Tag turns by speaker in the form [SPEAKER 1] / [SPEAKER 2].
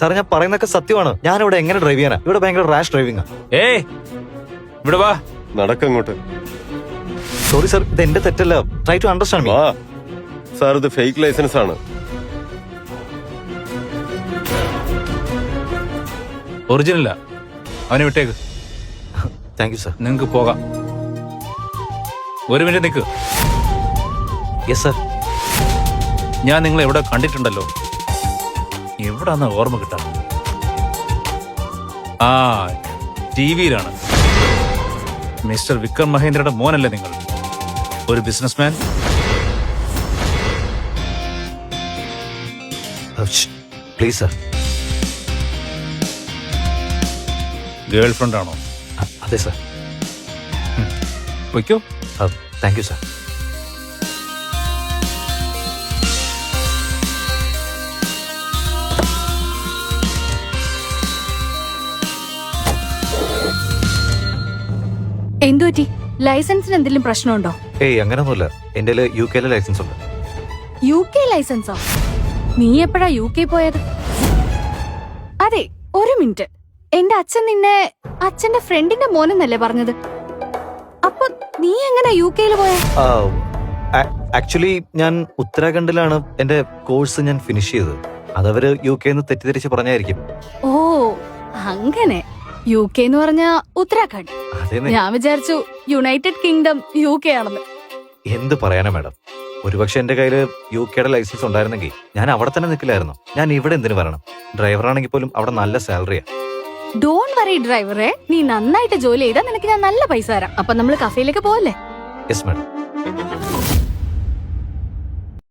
[SPEAKER 1] Sir ഞാൻ പറയുന്നൊക്കെ സത്യമാണ്. ഞാനിവിടെ എങ്ങനെ ഡ്രൈവ് ചെയ്യാനാ? ഇവിടെ ഭയങ്കര റാഷ് ഡ്രൈവിംഗ്.
[SPEAKER 2] ഏയ് ഇവിടെ വാ.
[SPEAKER 3] നടക്കങ്ങോട്ട്.
[SPEAKER 1] സോറി സാർ, ഇത് എന്റെ തെറ്റല്ല. Try to understand me.
[SPEAKER 3] വാ സാർ, ഇത് ഫേക്ക് ലൈസൻസ് ആണ്.
[SPEAKER 2] ഒറിജിനല്ല. അവനെ വിട്ടേക്ക്.
[SPEAKER 1] Thank you sir.
[SPEAKER 2] നിങ്ങക്ക് പോകാം. ഒരു മിനിറ്റ് നിൽക്ക്.
[SPEAKER 1] Yes sir.
[SPEAKER 2] ഞാൻ നിങ്ങളെ എവിടെ കണ്ടിട്ടുണ്ടല്ലോ. എവിടാന്ന് ഓർമ്മ കിട്ടാൻ? ആ, ടിവിയിലാണ്. മിസ്റ്റർ വിക്രം മഹേന്ദ്രയുടെ മോനല്ലേ നിങ്ങൾ? ഒരു businessman.
[SPEAKER 1] Please sir.
[SPEAKER 2] Girlfriend ആണോ?
[SPEAKER 1] അതെ സാർ.
[SPEAKER 2] വയ്ക്കോ.
[SPEAKER 1] Thank you sir.
[SPEAKER 4] എന്തുപറ്റി? ലൈസൻസിന് എന്തെങ്കിലും പ്രശ്നമുണ്ടോ?
[SPEAKER 1] ഏയ് അങ്ങനൊന്നുമില്ല. എന്റെ UK ലൈസൻസ് ഉണ്ട്.
[SPEAKER 4] UK ലൈസൻസോ? നീ എപ്പോഴാ UK പോയത്? അതെ, ഒരു മിനിറ്റ്. എന്റെ അച്ഛൻ നിന്നെ അച്ഛന്റെ ഫ്രണ്ടിന്റെ മോനെന്നല്ലേ പറഞ്ഞത്? അപ്പൊ നീ എങ്ങനെ UK പോയ?
[SPEAKER 1] ആക്ച്വലി ഞാൻ ഉത്തരാഖണ്ഡിലാണ് എന്റെ കോഴ്സ് ഞാൻ ഫിനിഷ് ചെയ്തത്. അതവര് UK തെറ്റിദ്ധരിച്ച് പറഞ്ഞായിരിക്കും.
[SPEAKER 4] ഓ അങ്ങനെ. UK എന്ന് പറഞ്ഞ ഉത്തരാഖണ്ഡ്. ഞാൻ വിചാരിച്ചു യുണൈറ്റഡ് കിങ്ഡം UK ആണെന്ന്.
[SPEAKER 1] എന്ത് പറയാനാ മാഡം? ഒരുപക്ഷെ എന്റെ കയ്യില് UK ലൈസൻസ് ഉണ്ടായിരുന്നെങ്കിൽ ഞാൻ അവിടെ തന്നെ നിൽക്കില്ലായിരുന്നു. ഞാൻ ഇവിടെ എന്തിനു വരണം? ഡ്രൈവറാണെങ്കിൽ പോലും അവിടെ നല്ല സാലറിയാ.
[SPEAKER 4] ഡോണ്ട് വറി ഡ്രൈവറെ, നീ നന്നായിട്ട് ജോലി ചെയ്താൽ നിനക്ക് ഞാൻ നല്ല പൈസ തരാം. അപ്പൊ നമ്മൾ കഫേയിലേക്ക് പോവല്ലേ?
[SPEAKER 1] Yes madam.